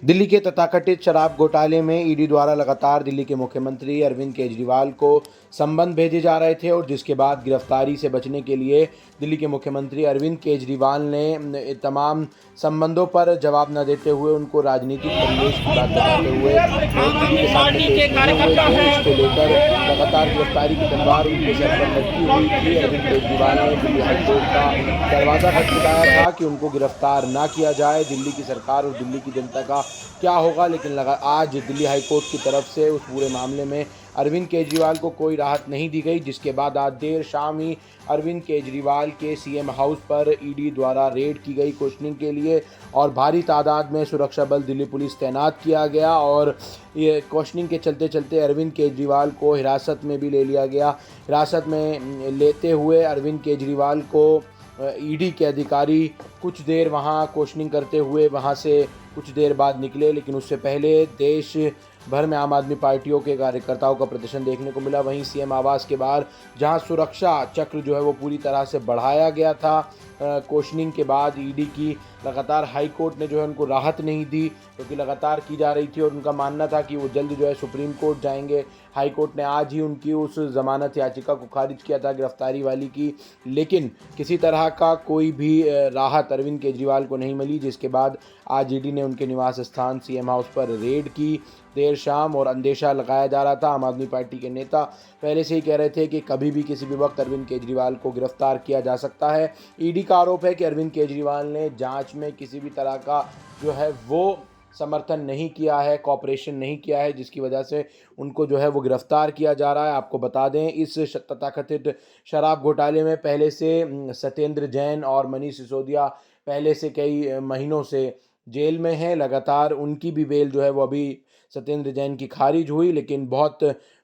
दिल्ली के तथाकथित शराब घोटाले में ईडी द्वारा लगातार दिल्ली के मुख्यमंत्री अरविंद केजरीवाल को संबंध भेजे जा रहे थे और जिसके बाद गिरफ्तारी से बचने के लिए दिल्ली के मुख्यमंत्री अरविंद केजरीवाल ने तमाम संबंधों पर जवाब न देते हुए उनको राजनीतिक परिवेश की बात बताते हुए ईडी के सामने पेश नहीं हुए थे। इसको लेकर लगातार गिरफ्तारी की तलवार उनके सर पर लटकी हुई थी। अरविंद केजरीवाल ने दिल्ली हाईकोर्ट का दरवाजा खटखटाया था कि उनको गिरफ्तार ना किया जाए। दिल्ली की सरकार और दिल्ली की जनता का क्या होगा, लेकिन आज दिल्ली हाईकोर्ट की तरफ से उस पूरे मामले में अरविंद केजरीवाल को कोई राहत नहीं दी गई, जिसके बाद आज देर शाम ही अरविंद केजरीवाल के सीएम हाउस पर ईडी द्वारा रेड की गई क्वेश्चनिंग के लिए और भारी तादाद में सुरक्षा बल दिल्ली पुलिस तैनात किया गया और ये क्वेश्चनिंग के चलते चलते अरविंद केजरीवाल को हिरासत में भी ले लिया गया। हिरासत में लेते हुए अरविंद केजरीवाल को ईडी के अधिकारी कुछ देर वहां क्वेश्चनिंग करते हुए वहां से कुछ देर बाद निकले, लेकिन उससे पहले देश भर में आम आदमी पार्टियों के कार्यकर्ताओं का प्रदर्शन देखने को मिला। वहीं सीएम आवास के बाहर जहां सुरक्षा चक्र जो है वो पूरी तरह से बढ़ाया गया था क्वेश्चनिंग के बाद ईडी की लगातार हाई कोर्ट ने जो है उनको राहत नहीं दी, क्योंकि लगातार की जा रही थी और उनका मानना था कि वो जल्द जो है सुप्रीम कोर्ट जाएंगे। हाई कोर्ट ने आज ही उनकी उस जमानत याचिका को खारिज किया था गिरफ्तारी वाली की, लेकिन किसी तरह का कोई भी राहत अरविंद केजरीवाल को नहीं मिली, जिसके बाद आज ईडी ने उनके निवास स्थान सीएम हाउस पर रेड की देर शाम और अंदेशा लगाया जा रहा था। आम आदमी पार्टी के नेता पहले से ही कह रहे थे कि कभी भी किसी भी वक्त अरविंद केजरीवाल को गिरफ्तार किया जा सकता है। ईडी का आरोप है कि अरविंद केजरीवाल ने जांच में किसी भी तरह का जो है वो समर्थन नहीं किया है, कॉपरेशन नहीं किया है, जिसकी वजह से उनको जो है वो गिरफ्तार किया जा रहा है। आपको बता दें, इस तथाकथित शराब घोटाले में पहले से सत्येंद्र जैन और मनीष सिसोदिया पहले से कई महीनों से जेल में हैं। लगातार उनकी भी बेल जो है वो अभी सत्येंद्र जैन की खारिज हुई, लेकिन बहुत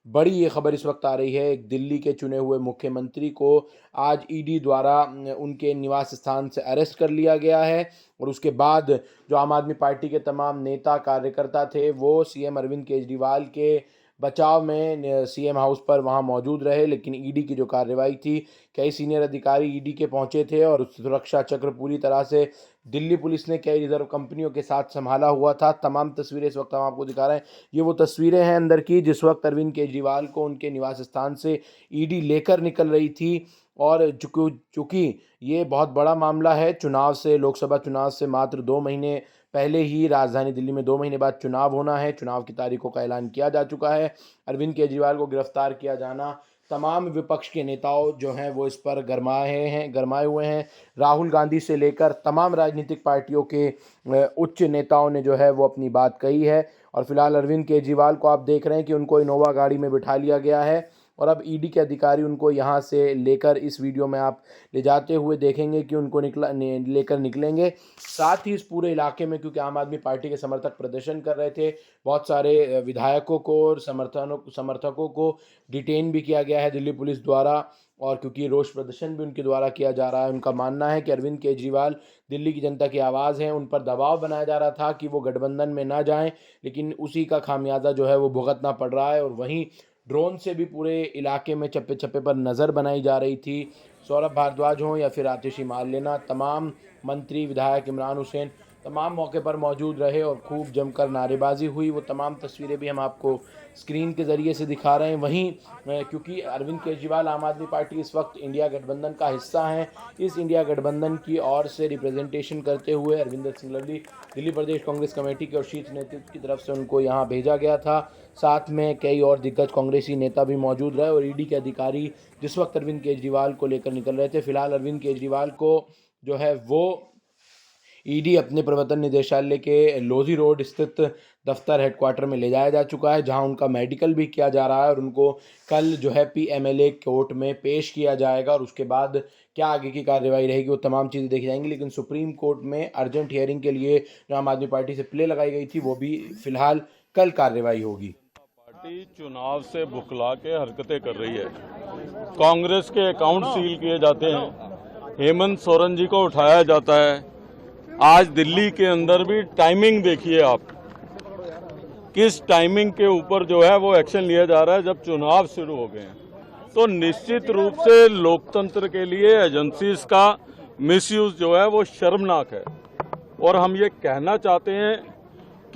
बड़ी ये खबर इस वक्त आ रही है, एक दिल्ली के चुने हुए मुख्यमंत्री को आज ईडी द्वारा उनके निवास स्थान से अरेस्ट कर लिया गया है और उसके बाद जो आम आदमी पार्टी के तमाम नेता कार्यकर्ता थे वो सीएम अरविंद केजरीवाल के बचाव में सीएम हाउस पर वहां मौजूद रहे। लेकिन ईडी की जो कार्रवाई थी, कई सीनियर अधिकारी ईडी के पहुंचे थे और सुरक्षा चक्र पूरी तरह से दिल्ली पुलिस ने कई रिजर्व कंपनियों के साथ संभाला हुआ था। तमाम तस्वीरें इस वक्त हम आपको दिखा रहे हैं, ये वो तस्वीरें हैं अंदर की जिस वक्त अरविंद केजरीवाल को उनके निवास स्थान से ईडी लेकर निकल रही थी। और चूंकि ये बहुत बड़ा मामला है, चुनाव से, लोकसभा चुनाव से मात्र 2 महीने पहले ही राजधानी दिल्ली में 2 महीने बाद चुनाव होना है, चुनाव की तारीखों का ऐलान किया जा चुका है। अरविंद केजरीवाल को गिरफ्तार किया जाना, तमाम विपक्ष के नेताओं जो हैं वो इस पर गरमाए हुए हैं। राहुल गांधी से लेकर तमाम राजनीतिक पार्टियों के उच्च नेताओं ने जो है वो अपनी बात कही है और फिलहाल अरविंद केजरीवाल को आप देख रहे हैं कि उनको इनोवा गाड़ी में बिठा लिया गया है और अब ईडी के अधिकारी उनको यहाँ से लेकर, इस वीडियो में आप ले जाते हुए देखेंगे कि उनको लेकर निकलेंगे। साथ ही इस पूरे इलाके में, क्योंकि आम आदमी पार्टी के समर्थक प्रदर्शन कर रहे थे, बहुत सारे विधायकों को और समर्थकों को डिटेन भी किया गया है दिल्ली पुलिस द्वारा। और क्योंकि रोष प्रदर्शन भी उनके द्वारा किया जा रहा है, उनका मानना है कि अरविंद केजरीवाल दिल्ली की जनता की आवाज़ हैं, उन पर दबाव बनाया जा रहा था कि वो गठबंधन में ना जाएं, लेकिन उसी का खामियाजा जो है वो भुगतना पड़ रहा है। और वहीं ड्रोन से भी पूरे इलाके में चप्पे चप्पे पर नज़र बनाई जा रही थी। सौरभ भारद्वाज हों या फिर आतिशी मार्लेना, तमाम मंत्री, विधायक, इमरान हुसैन तमाम मौके पर मौजूद रहे और खूब जमकर नारेबाजी हुई। वो तमाम तस्वीरें भी हम आपको स्क्रीन के ज़रिए से दिखा रहे हैं। वहीं क्योंकि अरविंद केजरीवाल आम आदमी पार्टी इस वक्त इंडिया गठबंधन का हिस्सा हैं, इस इंडिया गठबंधन की ओर से रिप्रेजेंटेशन करते हुए अरविंदर सिंह लवली दिल्ली प्रदेश कांग्रेस कमेटी के और शीर्ष नेतृत्व की तरफ से उनको यहाँ भेजा गया था। साथ में कई और दिग्गज कांग्रेसी नेता भी मौजूद रहे और ईडी के अधिकारी जिस वक्त अरविंद केजरीवाल को लेकर निकल रहे थे, फिलहाल अरविंद केजरीवाल को जो है वो ईडी अपने प्रवर्तन निदेशालय के लोधी रोड स्थित दफ्तर हेडक्वार्टर में ले जाया जा चुका है, जहां उनका मेडिकल भी किया जा रहा है और उनको कल जो है पीएमएलए कोर्ट में पेश किया जाएगा और उसके बाद क्या आगे की कार्रवाई रहेगी वो तमाम चीज़ें देखी जाएंगी। लेकिन सुप्रीम कोर्ट में अर्जेंट हियरिंग के लिए जो आम आदमी पार्टी से प्ले लगाई गई थी, वो भी फिलहाल कल कार्रवाई होगी। पार्टी चुनाव से बुखला के हरकतें कर रही है, कांग्रेस के अकाउंट सील किए जाते हैं, हेमंत सोरेन जी को उठाया जाता है। आज दिल्ली के अंदर भी टाइमिंग देखिए आप, किस टाइमिंग के ऊपर जो है वो एक्शन लिया जा रहा है जब चुनाव शुरू हो गए हैं। तो निश्चित रूप से लोकतंत्र के लिए एजेंसीज का मिसयूज जो है वो शर्मनाक है और हम ये कहना चाहते हैं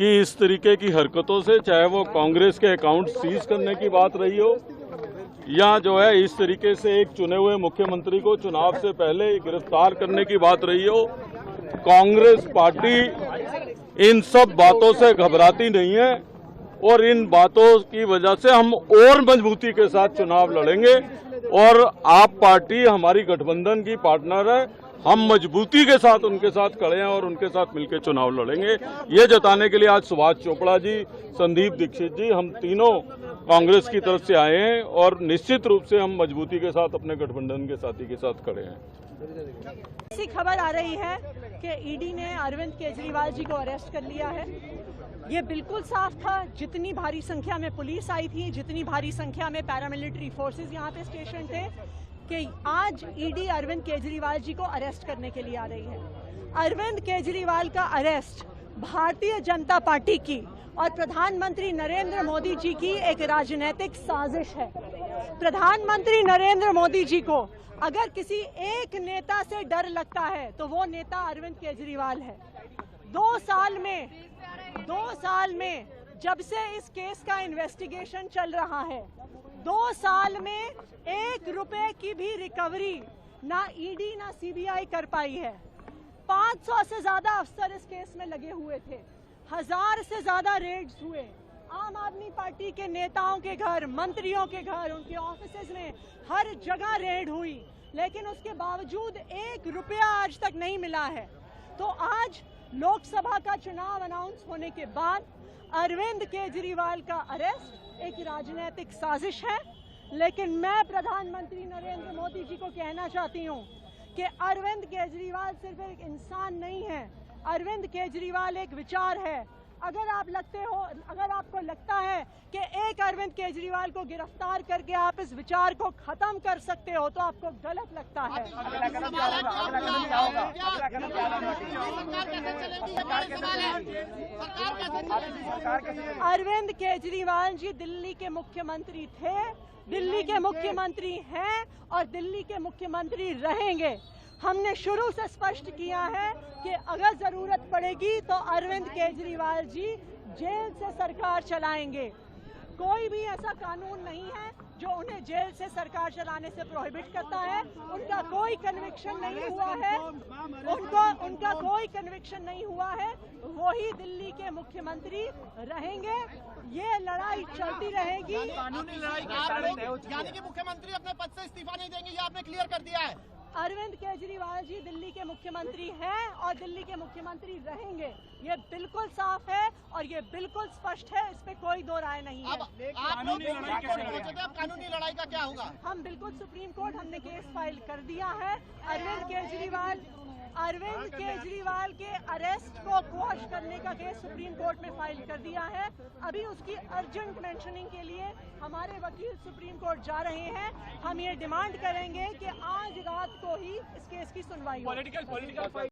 कि इस तरीके की हरकतों से, चाहे वो कांग्रेस के अकाउंट सीज करने की बात रही हो या जो है इस तरीके से एक चुने हुए मुख्यमंत्री को चुनाव से पहले गिरफ्तार करने की बात रही हो, कांग्रेस पार्टी इन सब बातों से घबराती नहीं है और इन बातों की वजह से हम और मजबूती के साथ चुनाव लड़ेंगे। और आप पार्टी हमारी गठबंधन की पार्टनर है, हम मजबूती के साथ उनके साथ खड़े हैं और उनके साथ मिलकर चुनाव लड़ेंगे। ये जताने के लिए आज सुभाष चोपड़ा जी, संदीप दीक्षित जी, हम तीनों कांग्रेस की तरफ से आए हैं और निश्चित रूप से हम मजबूती के साथ अपने गठबंधन के साथी के साथ खड़े हैं। ऐसी खबर आ रही है कि ईडी ने अरविंद केजरीवाल जी को अरेस्ट कर लिया है। ये बिल्कुल साफ था, जितनी भारी संख्या में पुलिस आई थी, जितनी भारी संख्या में पैरामिलिट्री फोर्सेस यहाँ पे स्टेशन थे, कि आज ईडी अरविंद केजरीवाल जी को अरेस्ट करने के लिए आ रही है। अरविंद केजरीवाल का अरेस्ट भारतीय जनता पार्टी की और प्रधानमंत्री नरेंद्र मोदी जी की एक राजनीतिक साजिश है। प्रधानमंत्री नरेंद्र मोदी जी को अगर किसी एक नेता से डर लगता है तो वो नेता अरविंद केजरीवाल है। 2 साल में जब से इस केस का इन्वेस्टिगेशन चल रहा है, 2 साल में 1 रुपए की भी रिकवरी ना ईडी ना सीबीआई कर पाई है। 500 से ज्यादा अफसर इस केस में लगे हुए थे, 1000 से ज्यादा रेड्स हुए, आम आदमी पार्टी के नेताओं के घर, मंत्रियों के घर, उनके ऑफिसेज में हर जगह रेड हुई, लेकिन उसके बावजूद 1 रुपया आज तक नहीं मिला है। तो आज लोकसभा का चुनाव अनाउंस होने के बाद अरविंद केजरीवाल का अरेस्ट एक राजनीतिक साजिश है। लेकिन मैं प्रधानमंत्री नरेंद्र मोदी जी को कहना चाहती हूं कि अरविंद केजरीवाल सिर्फ एक इंसान नहीं है, अरविंद केजरीवाल एक विचार है। अगर आपको लगता है कि एक अरविंद केजरीवाल को गिरफ्तार करके आप इस विचार को खत्म कर सकते हो तो आपको गलत लगता है। अरविंद केजरीवाल जी दिल्ली के मुख्यमंत्री थे, दिल्ली के मुख्यमंत्री हैं और दिल्ली के मुख्यमंत्री रहेंगे। हमने शुरू से स्पष्ट किया है कि अगर जरूरत पड़ेगी तो अरविंद केजरीवाल जी जेल से सरकार चलाएंगे। कोई भी ऐसा कानून नहीं है जो उन्हें जेल से सरकार चलाने से प्रोहिबिट करता है। उनका कोई कन्विक्शन नहीं हुआ है, उनका कोई कन्विक्शन नहीं हुआ है, वही दिल्ली के मुख्यमंत्री रहेंगे। ये लड़ाई चलती रहेगी। कानूनी लड़ाई यानी कि मुख्यमंत्री अपने पद से इस्तीफा नहीं देंगे, ये आपने क्लियर कर दिया है। अरविंद केजरीवाल जी दिल्ली के मुख्यमंत्री हैं और दिल्ली के मुख्यमंत्री रहेंगे। ये बिल्कुल साफ है और ये बिल्कुल स्पष्ट है, इस पे कोई दो राय नहीं है। अब आप लोग सुप्रीम कोर्ट पहुंचे थे, अब कानूनी लड़ाई का क्या होगा? हम बिल्कुल सुप्रीम कोर्ट, हमने केस फाइल कर दिया है। अरविंद केजरीवाल के अरेस्ट को क्वॉश करने का केस सुप्रीम कोर्ट में फाइल कर दिया है। अभी उसकी अर्जेंट मेंशनिंग के लिए हमारे वकील सुप्रीम कोर्ट जा रहे हैं। हम ये डिमांड करेंगे कि आज रात को ही इस केस की सुनवाई हो।